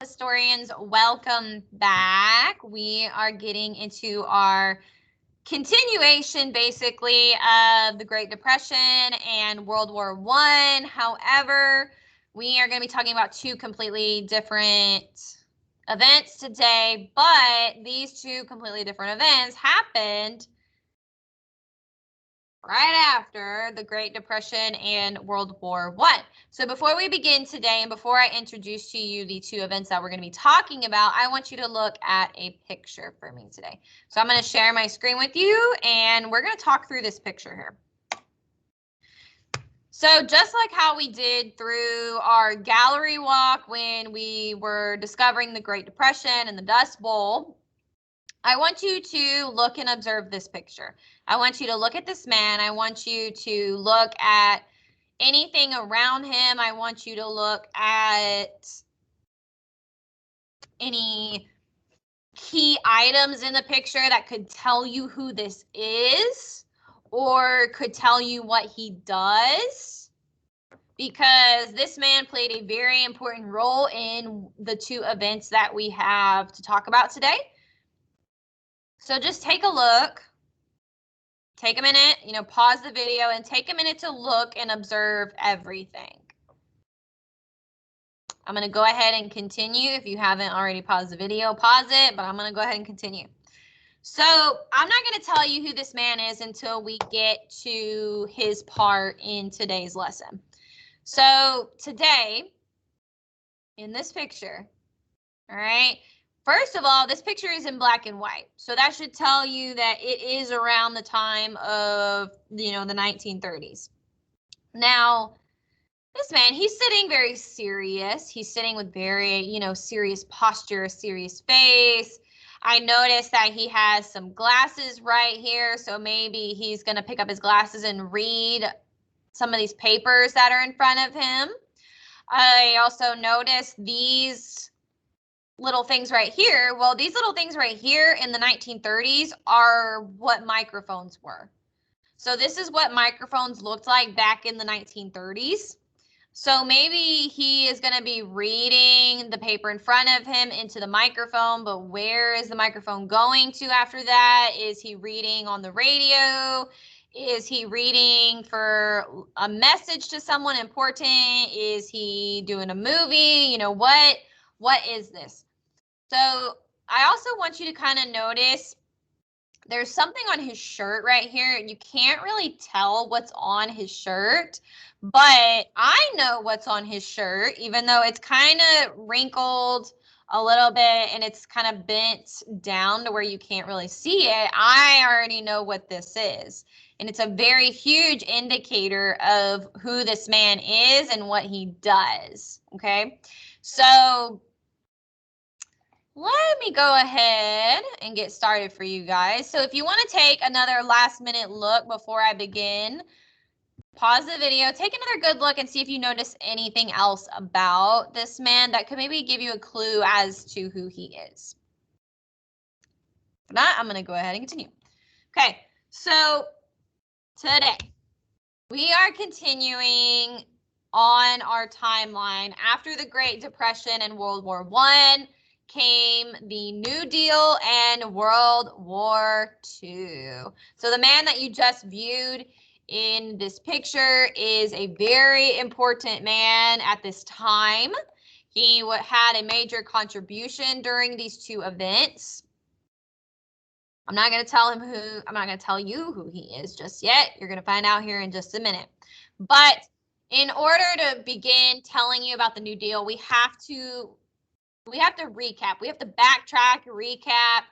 historians? Welcome back. We are getting into our continuation, basically, of the Great Depression and World War I. However, we are going to be talking about two completely different events today, but these two completely different events happened right after the Great Depression and World War I. So before we begin today, and before I introduce to you the two events that we're going to be talking about, I want you to look at a picture for me today. So I'm going to share my screen with you, and we're going to talk through this picture here. So just like how we did through our gallery walk when we were discovering the Great Depression and the Dust Bowl, I want you to look and observe this picture. I want you to look at this man. I want you to look at anything around him. I want you to look at any key items in the picture that could tell you who this is or could tell you what he does, because this man played a very important role in the two events that we have to talk about today. So just take a look, take a minute, pause the video and take a minute to look and observe everything. I'm going to go ahead and continue. If you haven't already paused the video, pause it, but I'm going to go ahead and continue. So I'm not going to tell you who this man is until we get to his part in today's lesson. So today, in this picture, all right, first of all, this picture is in black and white. So that should tell you that it is around the time of, the 1930s. Now, this man, he's sitting very serious. He's sitting with very, serious posture, serious face. I noticed that he has some glasses right here. So maybe he's going to pick up his glasses and read some of these papers that are in front of him. I also noticed these little things right here. Well, these little things right here in the 1930s are what microphones were. So this is what microphones looked like back in the 1930s. So maybe he is going to be reading the paper in front of him into the microphone, but where is the microphone going to after that? Is he reading on the radio? Is he reading for a message to someone important? Is he doing a movie? What is this? So I also want you to kind of notice there's something on his shirt right here. You can't really tell what's on his shirt, but I know what's on his shirt, even though it's kind of wrinkled a little bit and it's kind of bent down to where you can't really see it. I already know what this is. And it's a very huge indicator of who this man is and what he does. Okay, so let me go ahead and get started for you guys. So if you want to take another last minute look before I begin, pause the video, take another good look and see if you notice anything else about this man that could maybe give you a clue as to who he is. If not, I'm going to go ahead and continue. Okay, so today we are continuing on our timeline. After the Great Depression and World War I, came the New Deal and World War II. So the man that you just viewed in this picture is a very important man at this time. He had a major contribution during these two events. I'm not going to tell you who he is just yet. You're going to find out here in just a minute. But in order to begin telling you about the New Deal, we have to recap. We have to backtrack, recap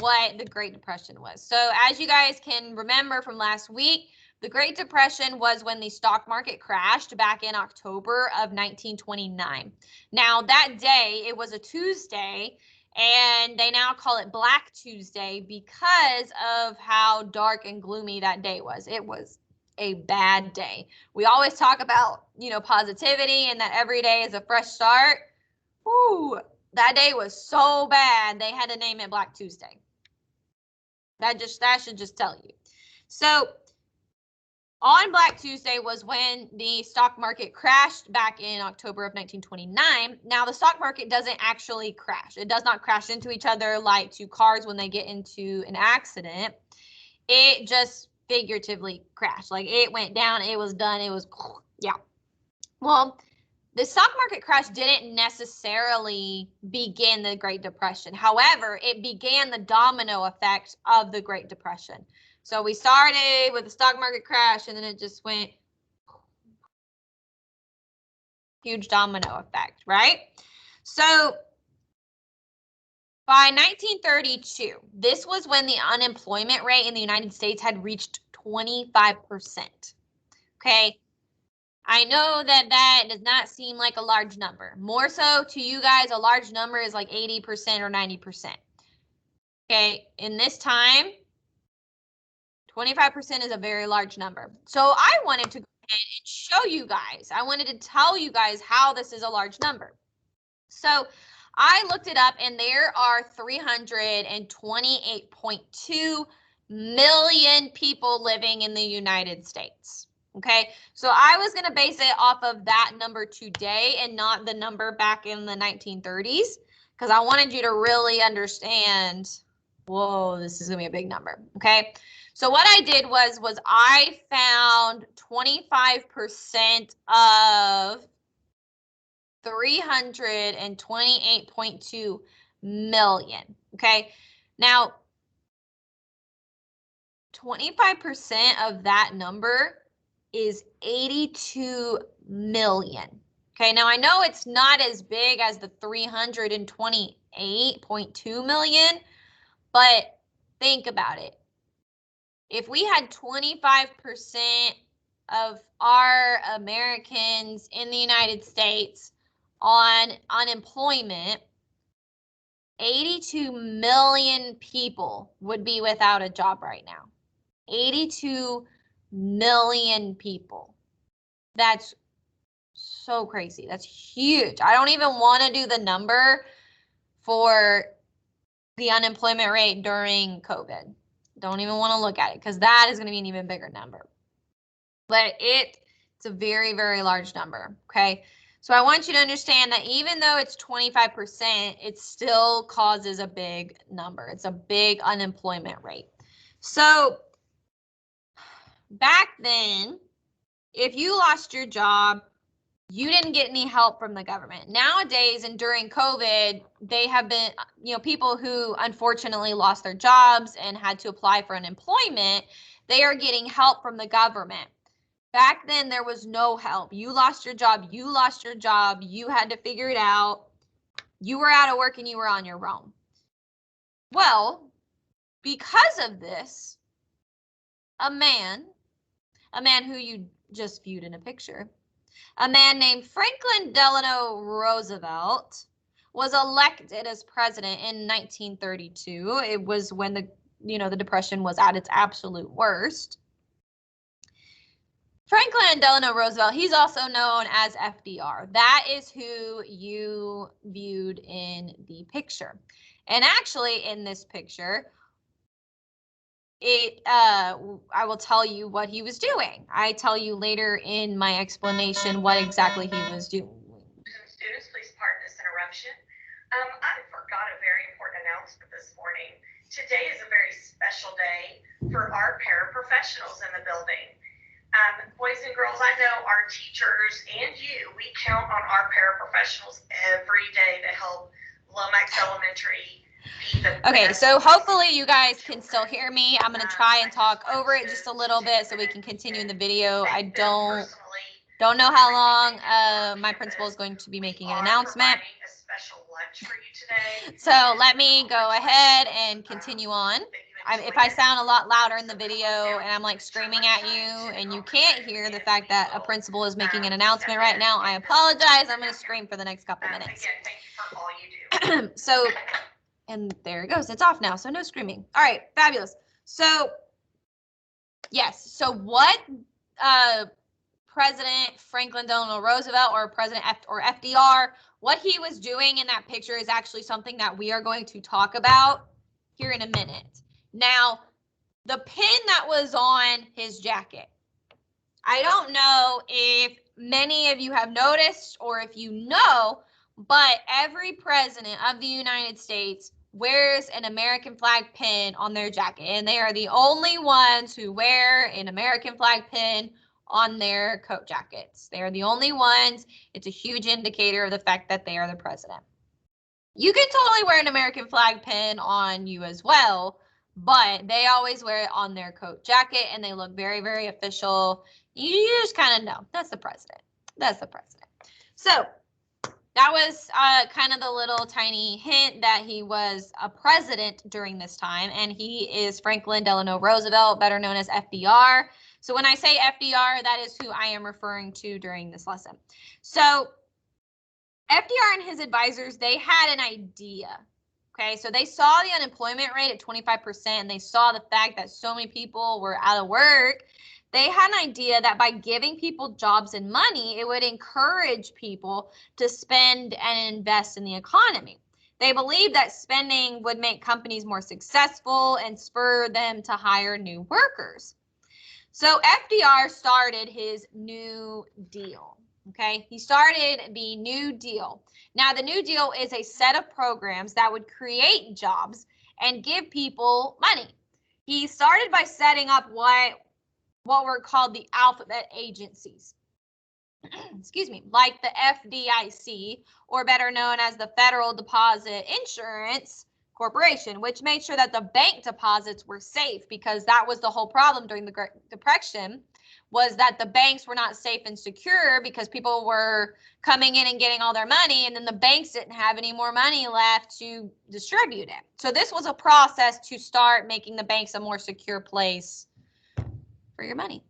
what the Great Depression was. So as you guys can remember from last week, the Great Depression was when the stock market crashed back in October of 1929. Now that day, it was a Tuesday, and they now call it Black Tuesday because of how dark and gloomy that day was. It was a bad day. We always talk about, positivity and that every day is a fresh start. Ooh, that day was so bad, they had to name it Black Tuesday. That should just tell you. So On Black Tuesday was when the stock market crashed back in October of 1929. Now, the stock market doesn't actually crash. It does not crash into each other like two cars when they get into an accident. It just figuratively crashed. Like, it went down, it was done, it was, yeah. Well, the stock market crash didn't necessarily begin the Great Depression. However, it began the domino effect of the Great Depression. So we started with the stock market crash, and then it just went huge domino effect, right? So by 1932, this was when the unemployment rate in the United States had reached 25%. Okay. I know that that does not seem like a large number. More so to you guys, a large number is like 80% or 90%. Okay, in this time, 25% is a very large number. So I wanted to go ahead and show you guys. I wanted to tell you guys how this is a large number. So I looked it up, and there are 328.2 million people living in the United States. Okay, so I was going to base it off of that number today and not the number back in the 1930s, because I wanted you to really understand, whoa, this is going to be a big number. Okay, so what I did was I found 25% of 328.2 million. Okay, now 25% of that number is 82 million. Okay, now I know it's not as big as the 328.2 million, but think about it. If we had 25% of our Americans in the United States on unemployment, 82 million people would be without a job right now. 82 million people. That's so crazy. That's huge. I don't even want to do the number for the unemployment rate during COVID. Don't even want to look at it, because that is going to be an even bigger number. But it's a very, very large number. Okay. So I want you to understand that even though it's 25%, it still causes a big number. It's a big unemployment rate. So back then, if you lost your job, you didn't get any help from the government. Nowadays, and during COVID, they have been, people who unfortunately lost their jobs and had to apply for unemployment, they are getting help from the government. Back then, there was no help. You lost your job. You had to figure it out. You were out of work and you were on your own. Well, because of this, a man who you just viewed in a picture, a man named Franklin Delano Roosevelt, was elected as president in 1932. It was when the Depression was at its absolute worst. Franklin Delano Roosevelt, he's also known as FDR. That is who you viewed in the picture. And actually, in this picture, I will tell you what he was doing. I tell you later in my explanation what exactly he was doing. Students, please pardon this interruption. I forgot a very important announcement this morning. Today is a very special day for our paraprofessionals in the building. Boys and girls, I know our teachers and you, we count on our paraprofessionals every day to help Lomax Elementary be the Okay, so hopefully you guys can still hear me. I'm going to try and talk over it just a little bit so we can continue in the video. I don't know how long my principal is going to be making an announcement. So let me go ahead and continue on. If I sound a lot louder in the video and I'm like screaming at you and you can't hear the fact that a principal is making an announcement right now, I apologize. I'm going to scream for the next couple minutes. Again, thank you for all you do. So, and there it goes. It's off now, so no screaming. All right, fabulous. So, yes. So what President Franklin Delano Roosevelt or President FDR, what he was doing in that picture is actually something that we are going to talk about here in a minute. Now, the pin that was on his jacket, I don't know if many of you have noticed or if you know, but every president of the United States wears an American flag pin on their jacket, and they are the only ones who wear an American flag pin on their coat jackets. They are the only ones. It's a huge indicator of the fact that they are the president. You can totally wear an American flag pin on you as well, but they always wear it on their coat jacket, and they look very, very official. You just kind of know that's the president. That's the president. So that was kind of the little tiny hint that he was a president during this time, and he is Franklin Delano Roosevelt, better known as FDR. So when I say FDR, that is who I am referring to during this lesson. So FDR and his advisors, they had an idea. Okay, so they saw the unemployment rate at 25%, and they saw the fact that so many people were out of work. They had an idea that by giving people jobs and money, it would encourage people to spend and invest in the economy. They believed that spending would make companies more successful and spur them to hire new workers. So FDR started his New Deal. Okay, he started the New Deal. Now, the New Deal is a set of programs that would create jobs and give people money. He started by setting up what were called the alphabet agencies. Excuse me, like the FDIC, or better known as the Federal Deposit Insurance Corporation, which made sure that the bank deposits were safe, because that was the whole problem during the Great Depression, was that the banks were not safe and secure because people were coming in and getting all their money, and then the banks didn't have any more money left to distribute it. So this was a process to start making the banks a more secure place for your money.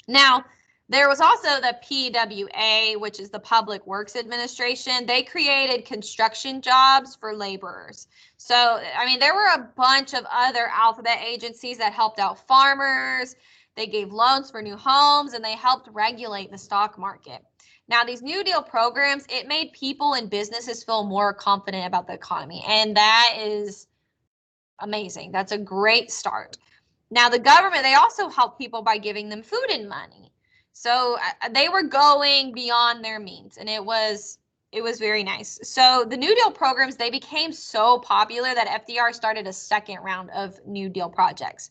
Now, there was also the PWA, which is the Public Works Administration. They created construction jobs for laborers. So, I mean, there were a bunch of other alphabet agencies that helped out farmers. They gave loans for new homes, and they helped regulate the stock market. Now, these New Deal programs, it made people and businesses feel more confident about the economy, and that is amazing. That's a great start. Now, the government, they also helped people by giving them food and money. So they were going beyond their means, and it was very nice. So the New Deal programs, they became so popular that FDR started a second round of New Deal projects,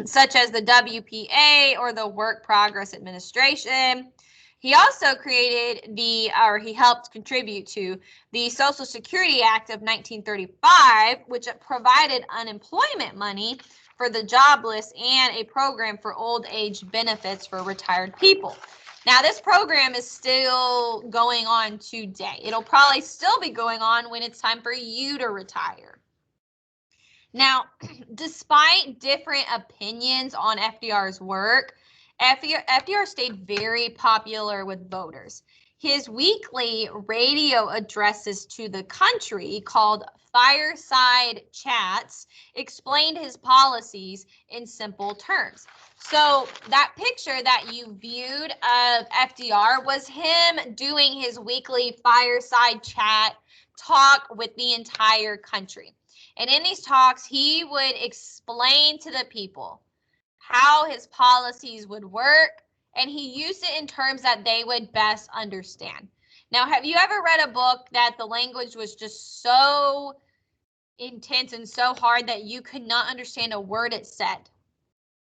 such as the WPA, or the Work Progress Administration. He also created he helped contribute to the Social Security Act of 1935, which provided unemployment money for the jobless and a program for old age benefits for retired people. Now, this program is still going on today. It'll probably still be going on when it's time for you to retire. Now, despite different opinions on FDR's work, FDR stayed very popular with voters. His weekly radio addresses to the country, called Fireside Chats, explained his policies in simple terms. So that picture that you viewed of FDR was him doing his weekly fireside chat talk with the entire country. And in these talks, he would explain to the people how his policies would work, and he used it in terms that they would best understand. Now, have you ever read a book that the language was just so intense and so hard that you could not understand a word it said?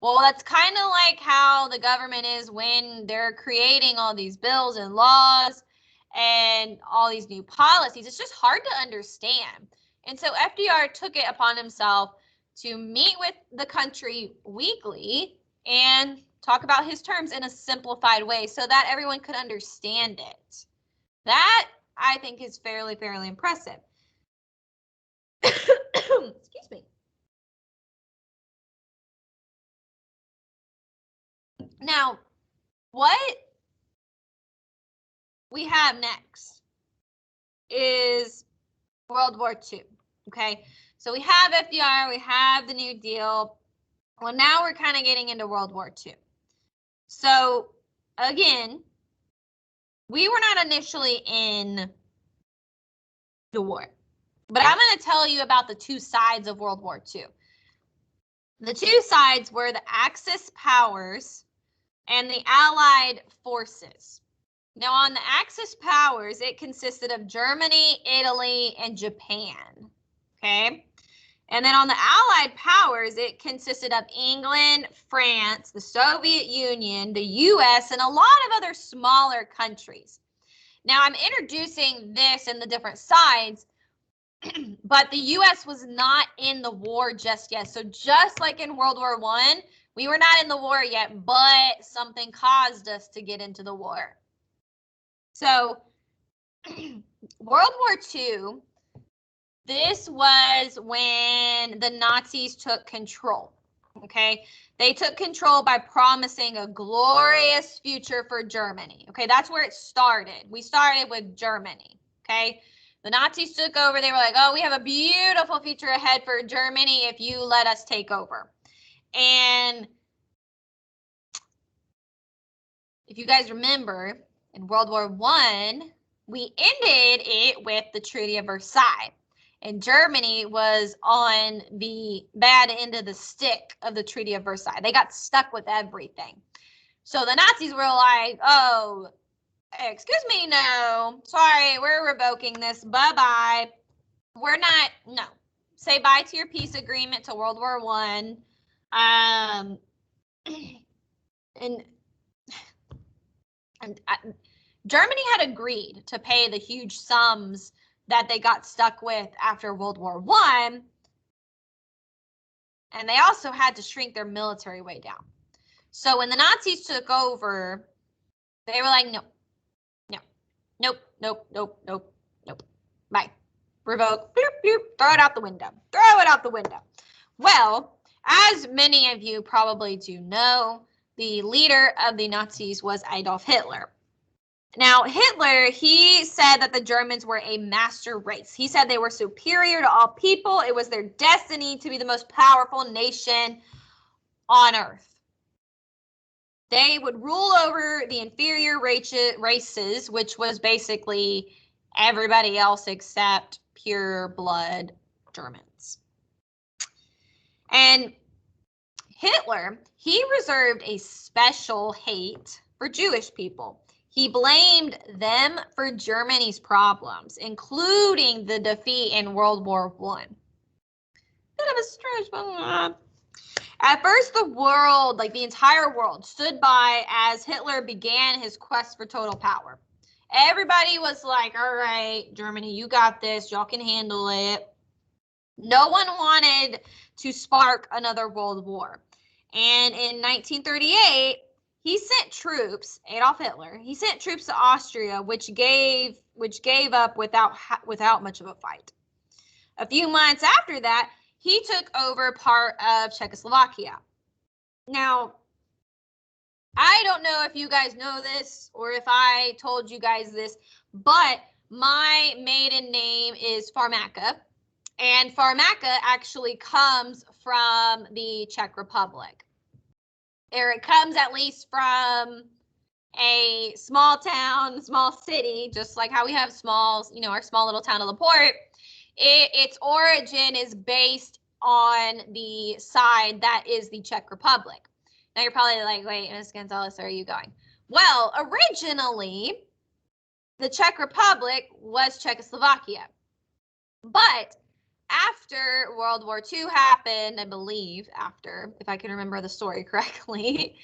Well, that's kind of like how the government is when they're creating all these bills and laws and all these new policies. It's just hard to understand. And so FDR took it upon himself to meet with the country weekly and talk about his terms in a simplified way so that everyone could understand it. That, I think, is fairly impressive. Excuse me. Now, what we have next is World War II. Okay, so we have FDR, we have the New Deal. Well, now we're kind of getting into World War II. So, again, we were not initially in the war, but I'm going to tell you about the two sides of World War II. The two sides were the Axis powers and the Allied forces. Now, on the Axis powers, it consisted of Germany, Italy, and Japan. Okay. And then on the Allied powers, it consisted of England, France, the Soviet Union, the US, and a lot of other smaller countries. Now, I'm introducing this and the different sides, but the US was not in the war just yet. So just like in World War I, we were not in the war yet, but something caused us to get into the war. So World War II, this was when the Nazis took control, okay? They took control by promising a glorious future for Germany, okay? That's where it started. We started with Germany, okay? The Nazis took over. They were like, oh, we have a beautiful future ahead for Germany if you let us take over. And if you guys remember, in World War I, we ended it with the Treaty of Versailles. And Germany was on the bad end of the stick of the Treaty of Versailles. They got stuck with everything. So the Nazis were like, oh, excuse me, no, sorry, we're revoking this, bye-bye. We're not, no. Say bye to your peace agreement to World War I. Germany had agreed to pay the huge sums that they got stuck with after World War I, and they also had to shrink their military way down. So when the Nazis took over, they were like, no, no, nope, nope, nope, nope, nope, bye, revoke, bloop, bloop, throw it out the window, throw it out the window. Well, as many of you probably do know, the leader of the Nazis was Adolf Hitler. Now, Hitler, he said that the Germans were a master race. He said they were superior to all people. It was their destiny to be the most powerful nation on earth. They would rule over the inferior races, which was basically everybody else except pure blood Germans. And Hitler, he reserved a special hate for Jewish people. He blamed them for Germany's problems, including the defeat in World War I. Bit of a stretch, but at first the world, like the entire world, stood by as Hitler began his quest for total power. Everybody was like, all right, Germany, you got this. Y'all can handle it. No one wanted to spark another world war. And in 1938, he sent troops, Adolf Hitler, he sent troops to Austria, which gave up without much of a fight. A few months after that, he took over part of Czechoslovakia. Now, I don't know if you guys know this or if I told you guys this, but my maiden name is Farmaka, and Farmaka actually comes from the Czech Republic. Or it comes at least from a small town, small city, just like how we have small, our small little town of LaPorte. Its origin is based on the side that is the Czech Republic. Now you're probably like, wait, Ms. Gonzalez, where are you going? Well, originally, the Czech Republic was Czechoslovakia. But after World War II happened, I believe, if I can remember the story correctly,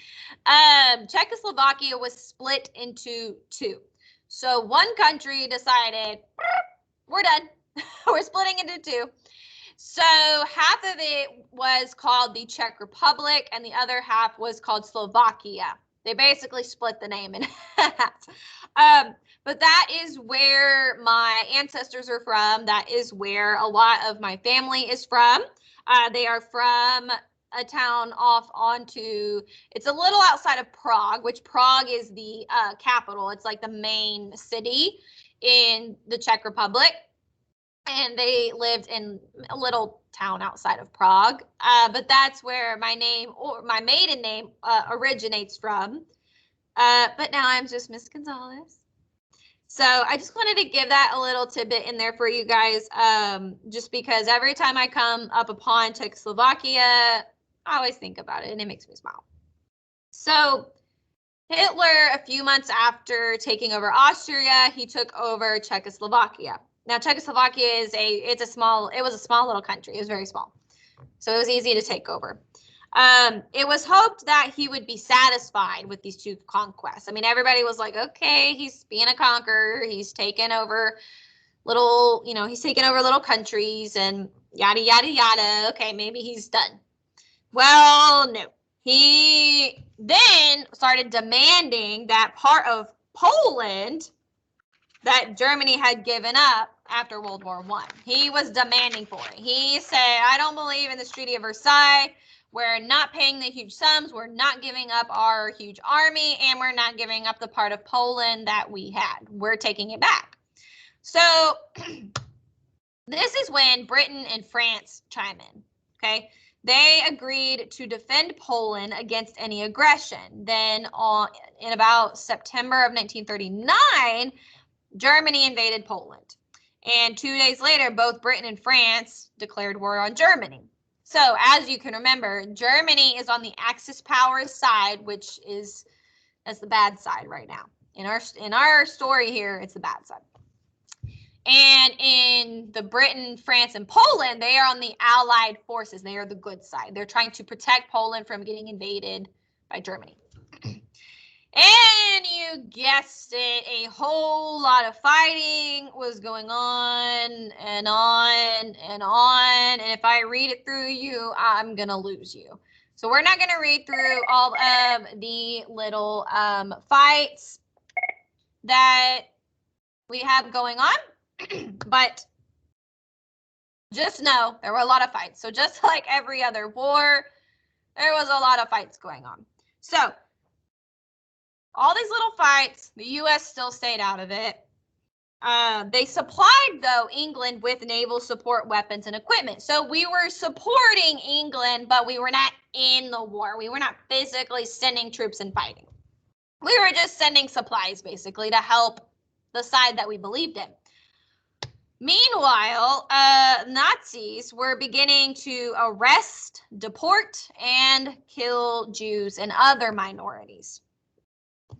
Czechoslovakia was split into two. So one country decided, we're done. We're splitting into two. So half of it was called the Czech Republic and the other half was called Slovakia. They basically split the name in half. But that is where my ancestors are from. That is where a lot of my family is from. They are from a town off it's a little outside of Prague, which Prague is the capital. It's like the main city in the Czech Republic. And they lived in a little town outside of Prague. But that's where my name, or my maiden name, originates from. But now I'm just Miss Gonzalez. So I just wanted to give that a little tidbit in there for you guys, just because every time I come up upon Czechoslovakia, I always think about it and it makes me smile. So Hitler, a few months after taking over Austria, he took over Czechoslovakia. Now, Czechoslovakia is it was a small little country. It was very small. So it was easy to take over. It was hoped that he would be satisfied with these two conquests. I mean, everybody was like, okay, he's being a conqueror. He's taken over he's taken over little countries and yada, yada, yada. Okay, maybe he's done. Well, no. He then started demanding that part of Poland that Germany had given up after World War I. He was demanding for it. He said, I don't believe in this Treaty of Versailles. We're not paying the huge sums. We're not giving up our huge army, and we're not giving up the part of Poland that we had. We're taking it back. So this is when Britain and France chime in, okay? They agreed to defend Poland against any aggression. Then in about September of 1939, Germany invaded Poland. And 2 days later, both Britain and France declared war on Germany. So as you can remember, Germany is on the Axis powers side, which is that's the bad side right now. In our story here, it's the bad side. And in the Britain, France, and Poland, they are on the Allied forces. They are the good side. They're trying to protect Poland from getting invaded by Germany. And you guessed it, a whole lot of fighting was going on and on and on. And if I read it through you, I'm going to lose you. So we're not going to read through all of the little fights that we have going on. But just know there were a lot of fights. So just like every other war, there was a lot of fights going on. So all these little fights, the U.S. still stayed out of it. They supplied, though, England with naval support weapons and equipment. So we were supporting England, but we were not in the war. We were not physically sending troops and fighting. We were just sending supplies, basically, to help the side that we believed in. Meanwhile, Nazis were beginning to arrest, deport, and kill Jews and other minorities.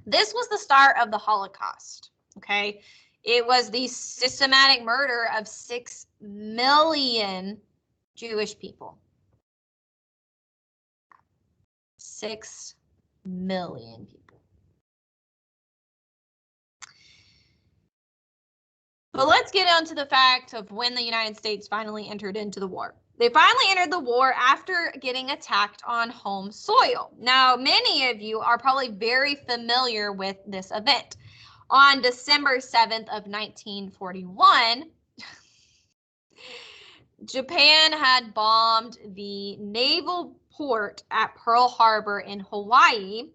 This was the start of the Holocaust, okay? It was the systematic murder of 6 million Jewish people. 6 million people. But let's get on to the fact of when the United States finally entered into the war. They finally entered the war after getting attacked on home soil. Now, many of you are probably very familiar with this event. On December 7th of 1941, Japan had bombed the naval port at Pearl Harbor in Hawaii.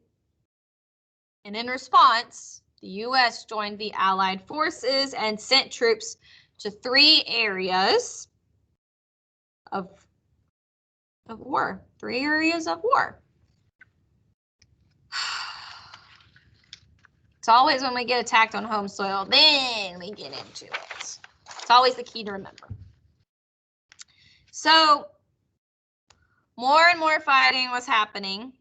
And in response, the U.S. joined the Allied forces and sent troops to 3 areas of war. 3 areas of war. It's always when we get attacked on home soil, then we get into it. It's always the key to remember. So more and more fighting was happening.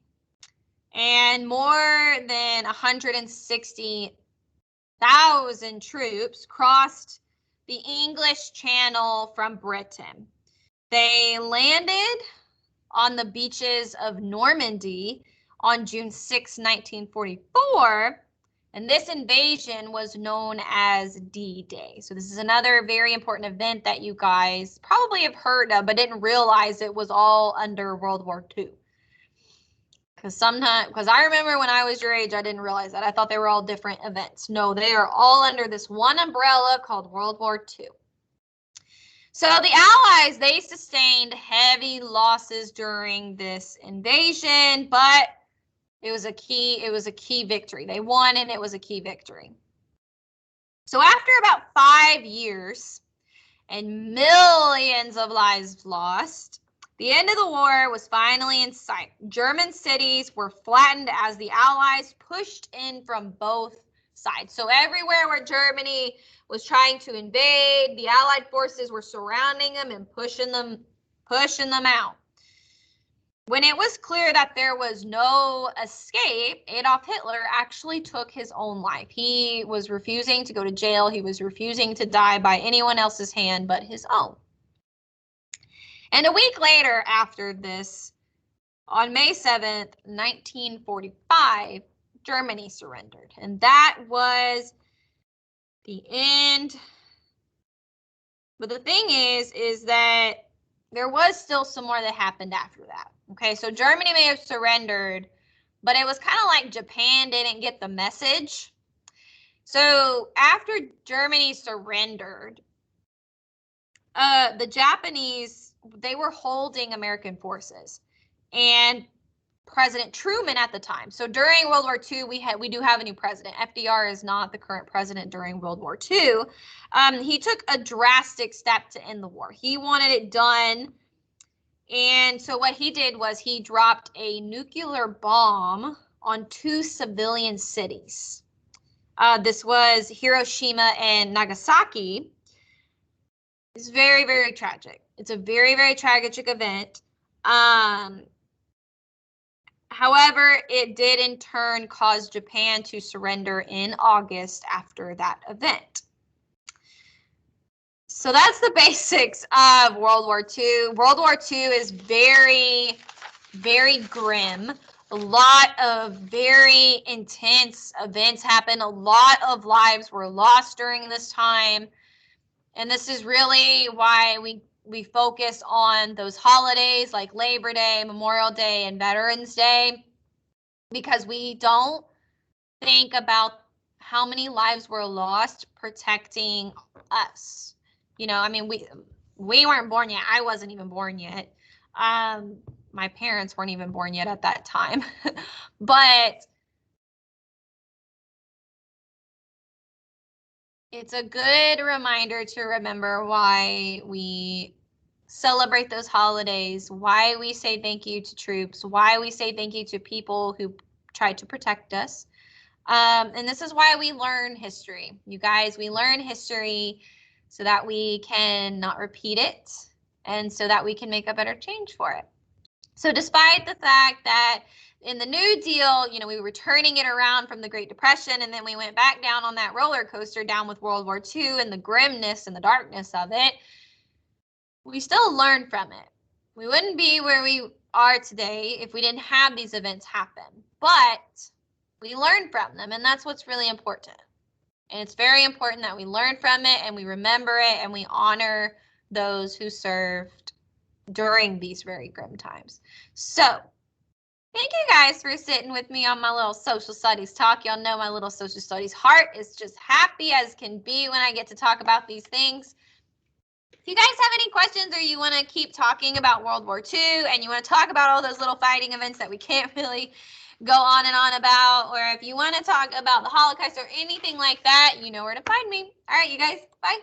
And more than 160,000 troops crossed the English Channel from Britain. They landed on the beaches of Normandy on June 6, 1944, and this invasion was known as D-Day. So this is another very important event that you guys probably have heard of, but didn't realize it was all under World War II. Because I remember when I was your age, I didn't realize that. I thought they were all different events. No, they are all under this one umbrella called World War II. So the Allies, they sustained heavy losses during this invasion, but it was a key victory. They won, and it was a key victory. So after about 5 years and millions of lives lost, the end of the war was finally in sight. German cities were flattened as the Allies pushed in from both sides. So everywhere where Germany was trying to invade, the Allied forces were surrounding them and pushing them out. When it was clear that there was no escape, Adolf Hitler actually took his own life. He was refusing to go to jail. He was refusing to die by anyone else's hand but his own. And a week later after this, on May 7th, 1945, Germany surrendered. And that was the end. But the thing is that there was still some more that happened after that. Okay, so Germany may have surrendered, but it was kind of like Japan didn't get the message. So after Germany surrendered, the Japanese, they were holding American forces. And President Truman at the time. So during World War II, we do have a new president. FDR is not the current president during World War II. He took a drastic step to end the war. He wanted it done. And so what he did was he dropped a nuclear bomb on 2 civilian cities. This was Hiroshima and Nagasaki. It's very, very tragic. It's a very, very tragic event. However, it did in turn cause Japan to surrender in August after that event. So that's the basics of World War II. World War II is very, very grim. A lot of very intense events happened. A lot of lives were lost during this time. And this is really why we focus on those holidays like Labor Day, Memorial Day, and Veterans Day, because we don't think about how many lives were lost protecting us. You know, I mean, we weren't born yet. I wasn't even born yet. My parents weren't even born yet at that time. But it's a good reminder to remember why we celebrate those holidays, why we say thank you to troops, why we say thank you to people who tried to protect us. And this is why we learn history. You guys, we learn history so that we can not repeat it and so that we can make a better change for it. So despite the fact that in the New Deal, you know, we were turning it around from the Great Depression, and then we went back down on that roller coaster down with World War II and the grimness and the darkness of it, we still learned from it. We wouldn't be where we are today if we didn't have these events happen, but we learned from them, and that's what's really important. And it's very important that we learn from it and we remember it and we honor those who served during these very grim times. So thank you guys for sitting with me on my little social studies talk. Y'all know my little social studies heart is just happy as can be when I get to talk about these things. If you guys have any questions or you want to keep talking about World War II and you want to talk about all those little fighting events that we can't really go on and on about, or if you want to talk about the Holocaust or anything like that, you know where to find me. All right, you guys, bye.